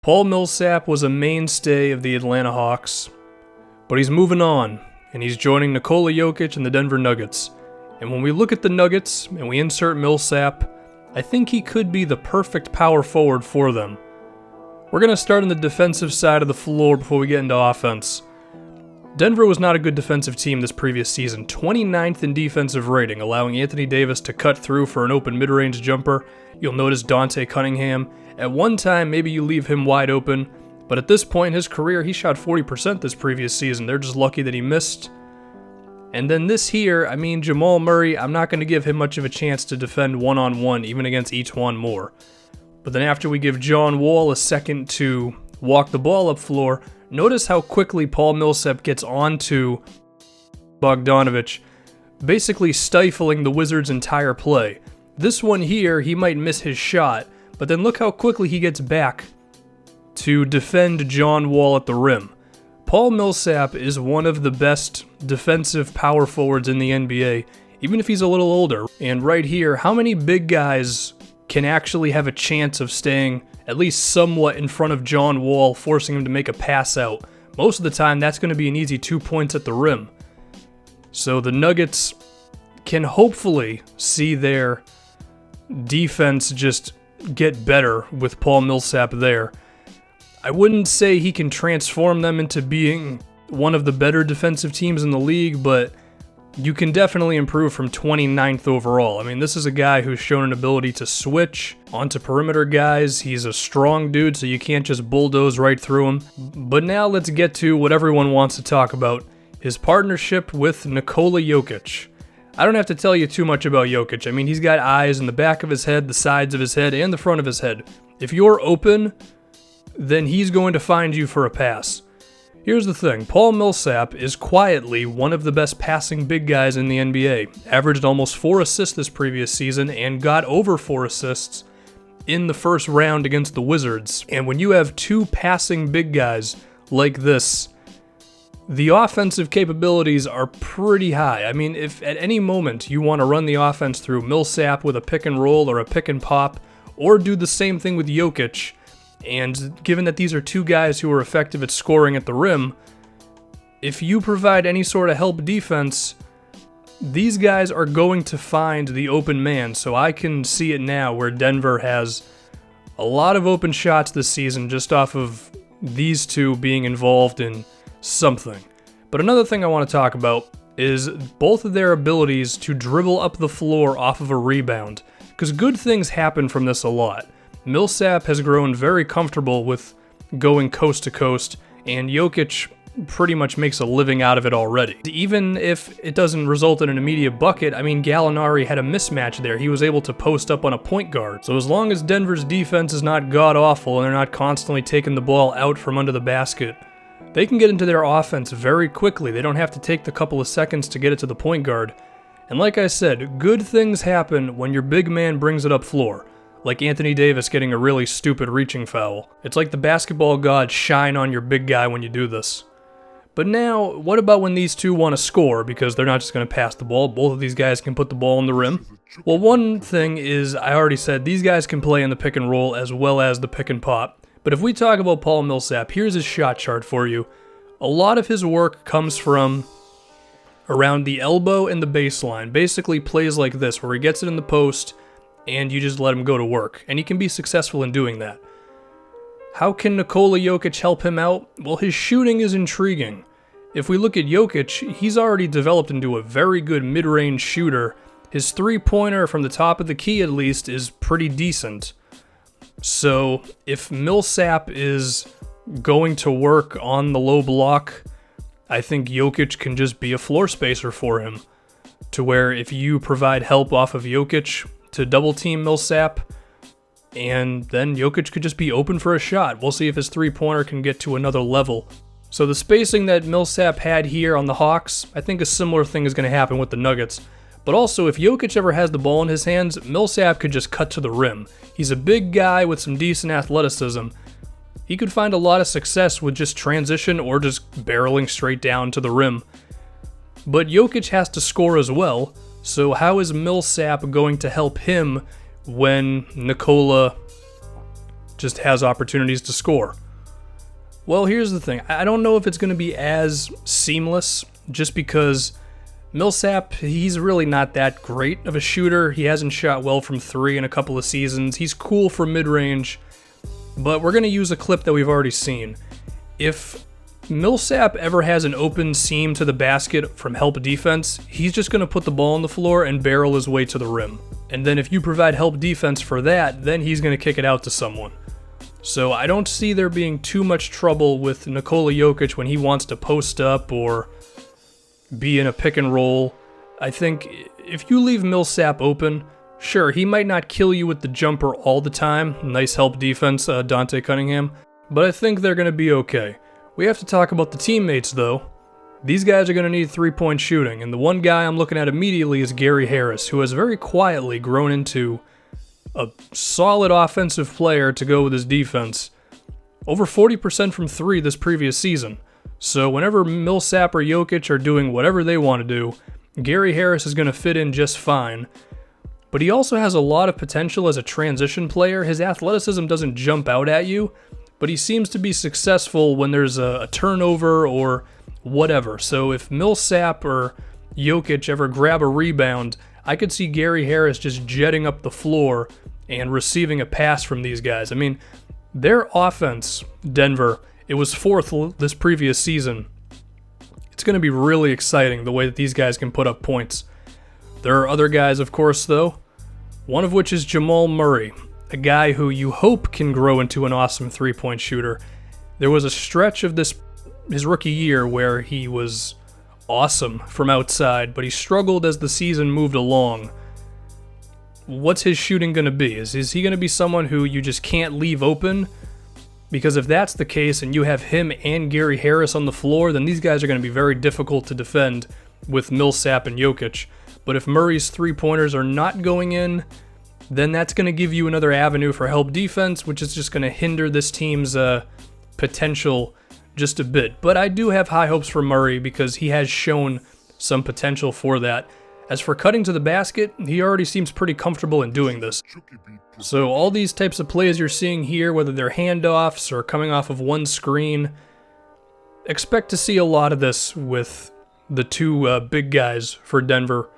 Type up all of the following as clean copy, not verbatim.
Paul Millsap was a mainstay of the Atlanta Hawks, but he's moving on, and he's joining Nikola Jokic and the Denver Nuggets. And when we look at the Nuggets, and we insert Millsap, I think he could be the perfect power forward for them. We're going to start on the defensive side of the floor before we get into offense. Denver was not a good defensive team this previous season, 29th in defensive rating, allowing Anthony Davis to cut through for an open mid-range jumper. You'll notice Dante Cunningham. At one time, maybe you leave him wide open, but at this point in his career, he shot 40% this previous season. They're just lucky that he missed. And then this here, Jamal Murray, I'm not going to give him much of a chance to defend one-on-one, even against E'Twaun Moore. But then after we give John Wall a second to walk the ball up floor, notice how quickly Paul Millsap gets onto Bogdanovic, basically stifling the Wizards' entire play. This one here, he might miss his shot, but then look how quickly he gets back to defend John Wall at the rim. Paul Millsap is one of the best defensive power forwards in the NBA, even if he's a little older. And right here, how many big guys can actually have a chance of staying at least somewhat in front of John Wall, forcing him to make a pass out? Most of the time, that's going to be an easy 2 points at the rim. So the Nuggets can hopefully see their defense just get better with Paul Millsap there. I wouldn't say he can transform them into being one of the better defensive teams in the league, but you can definitely improve from 29th overall. This is a guy who's shown an ability to switch onto perimeter guys. He's a strong dude, so you can't just bulldoze right through him. But now let's get to what everyone wants to talk about, his partnership with Nikola Jokic. I don't have to tell you too much about Jokic. He's got eyes in the back of his head, the sides of his head, and the front of his head. If you're open, then he's going to find you for a pass. Here's the thing, Paul Millsap is quietly one of the best passing big guys in the NBA. Averaged almost 4 assists this previous season and got over 4 assists in the first round against the Wizards. And when you have two passing big guys like this, the offensive capabilities are pretty high. If at any moment you want to run the offense through Millsap with a pick and roll or a pick and pop, or do the same thing with Jokic, and given that these are two guys who are effective at scoring at the rim, if you provide any sort of help defense, these guys are going to find the open man. So I can see it now where Denver has a lot of open shots this season just off of these two being involved in something. But another thing I want to talk about is both of their abilities to dribble up the floor off of a rebound, because good things happen from this a lot. Millsap has grown very comfortable with going coast to coast, and Jokic pretty much makes a living out of it already. Even if it doesn't result in an immediate bucket, Gallinari had a mismatch there. He was able to post up on a point guard. So as long as Denver's defense is not god-awful and they're not constantly taking the ball out from under the basket, they can get into their offense very quickly. They don't have to take the couple of seconds to get it to the point guard. And like I said, good things happen when your big man brings it up floor. Like Anthony Davis getting a really stupid reaching foul. It's like the basketball gods shine on your big guy when you do this. But now, what about when these two want to score, because they're not just going to pass the ball? Both of these guys can put the ball in the rim. Well, one thing is, I already said, these guys can play in the pick and roll as well as the pick and pop. But if we talk about Paul Millsap, here's his shot chart for you. A lot of his work comes from around the elbow and the baseline. Basically plays like this, where he gets it in the post, and you just let him go to work. And he can be successful in doing that. How can Nikola Jokic help him out? Well, his shooting is intriguing. If we look at Jokic, he's already developed into a very good mid-range shooter. His three-pointer, from the top of the key at least, is pretty decent. So if Millsap is going to work on the low block, I think Jokic can just be a floor spacer for him. To where if you provide help off of Jokic to double team Millsap, and then Jokic could just be open for a shot. We'll see if his three-pointer can get to another level. So the spacing that Millsap had here on the Hawks, I think a similar thing is going to happen with the Nuggets. But also, if Jokic ever has the ball in his hands, Millsap could just cut to the rim. He's a big guy with some decent athleticism. He could find a lot of success with just transition or just barreling straight down to the rim. But Jokic has to score as well, so how is Millsap going to help him when Nikola just has opportunities to score. Well, here's the thing. I don't know if it's going to be as seamless, just because Millsap, he's really not that great of a shooter. He hasn't shot well from 3 in a couple of seasons. He's cool from mid-range, but we're going to use a clip that we've already seen. If Millsap ever has an open seam to the basket from help defense, he's just going to put the ball on the floor and barrel his way to the rim. And then if you provide help defense for that, then he's going to kick it out to someone. So I don't see there being too much trouble with Nikola Jokic when he wants to post up or be in a pick and roll. I think if you leave Millsap open, sure, he might not kill you with the jumper all the time. Nice help defense, Dante Cunningham. But I think they're going to be okay. We have to talk about the teammates, though. These guys are going to need three-point shooting, and the one guy I'm looking at immediately is Gary Harris, who has very quietly grown into a solid offensive player to go with his defense. Over 40% from 3 this previous season. So whenever Millsap or Jokic are doing whatever they want to do, Gary Harris is going to fit in just fine. But he also has a lot of potential as a transition player. His athleticism doesn't jump out at you, but he seems to be successful when there's a turnover or whatever. So if Millsap or Jokic ever grab a rebound, I could see Gary Harris just jetting up the floor and receiving a pass from these guys. I mean, their offense, Denver, it was 4th this previous season. It's going to be really exciting the way that these guys can put up points. There are other guys, of course, though, one of which is Jamal Murray, a guy who you hope can grow into an awesome three-point shooter. There was a stretch of his rookie year where he was awesome from outside, but he struggled as the season moved along. What's his shooting going to be? Is he going to be someone who you just can't leave open? Because if that's the case and you have him and Gary Harris on the floor, then these guys are going to be very difficult to defend with Millsap and Jokic. But if Murray's three-pointers are not going in, then that's going to give you another avenue for help defense, which is just going to hinder this team's potential just a bit. But I do have high hopes for Murray because he has shown some potential for that. As for cutting to the basket, he already seems pretty comfortable in doing this. So all these types of plays you're seeing here, whether they're handoffs or coming off of one screen, expect to see a lot of this with the two big guys for Denver.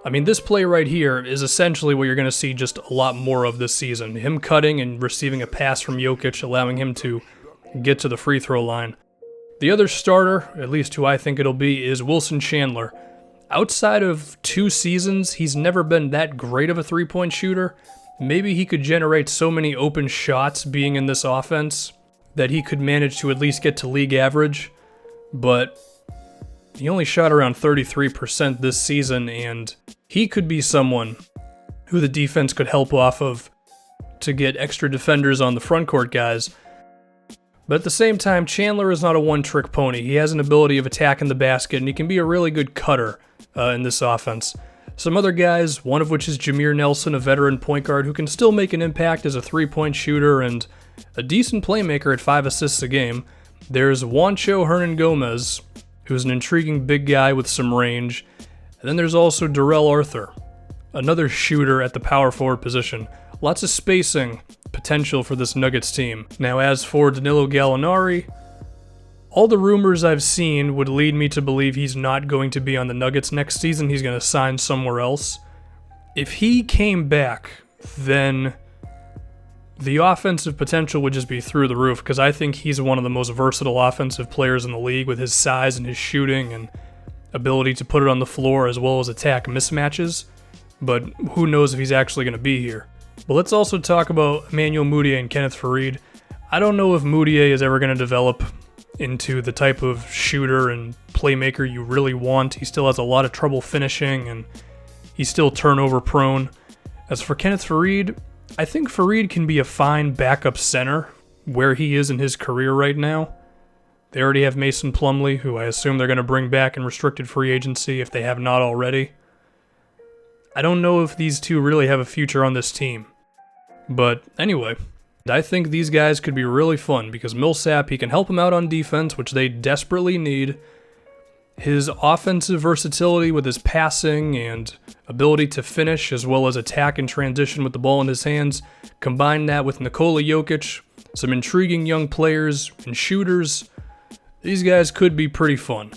I mean, this play right here is essentially what you're going to see just a lot more of this season. Him cutting and receiving a pass from Jokic, allowing him to get to the free throw line. The other starter, at least who I think it'll be, is Wilson Chandler. Outside of 2 seasons, he's never been that great of a three-point shooter. Maybe he could generate so many open shots being in this offense that he could manage to at least get to league average, but he only shot around 33% this season, and he could be someone who the defense could help off of to get extra defenders on the frontcourt guys. But at the same time, Chandler is not a one-trick pony. He has an ability of attacking the basket, and he can be a really good cutter in this offense. Some other guys, one of which is Jameer Nelson, a veteran point guard who can still make an impact as a three-point shooter and a decent playmaker at 5 assists a game. There's Juancho Hernan-Gomez, who's an intriguing big guy with some range. And then there's also Darrell Arthur, another shooter at the power forward position. Lots of spacing potential for this Nuggets team. Now, as for Danilo Gallinari, all the rumors I've seen would lead me to believe he's not going to be on the Nuggets next season. He's going to sign somewhere else. If he came back, then the offensive potential would just be through the roof, because I think he's one of the most versatile offensive players in the league with his size and his shooting and ability to put it on the floor as well as attack mismatches. But who knows if he's actually going to be here. But let's also talk about Emmanuel Mudiay and Kenneth Faried. I don't know if Mudiay is ever going to develop into the type of shooter and playmaker you really want. He still has a lot of trouble finishing, and he's still turnover prone. As for Kenneth Faried, I think Faried can be a fine backup center where he is in his career right now. They already have Mason Plumlee, who I assume they're going to bring back in restricted free agency if they have not already. I don't know if these two really have a future on this team. But anyway, I think these guys could be really fun because Millsap, he can help them out on defense, which they desperately need. His offensive versatility with his passing and ability to finish as well as attack and transition with the ball in his hands, combine that with Nikola Jokic, some intriguing young players and shooters, these guys could be pretty fun.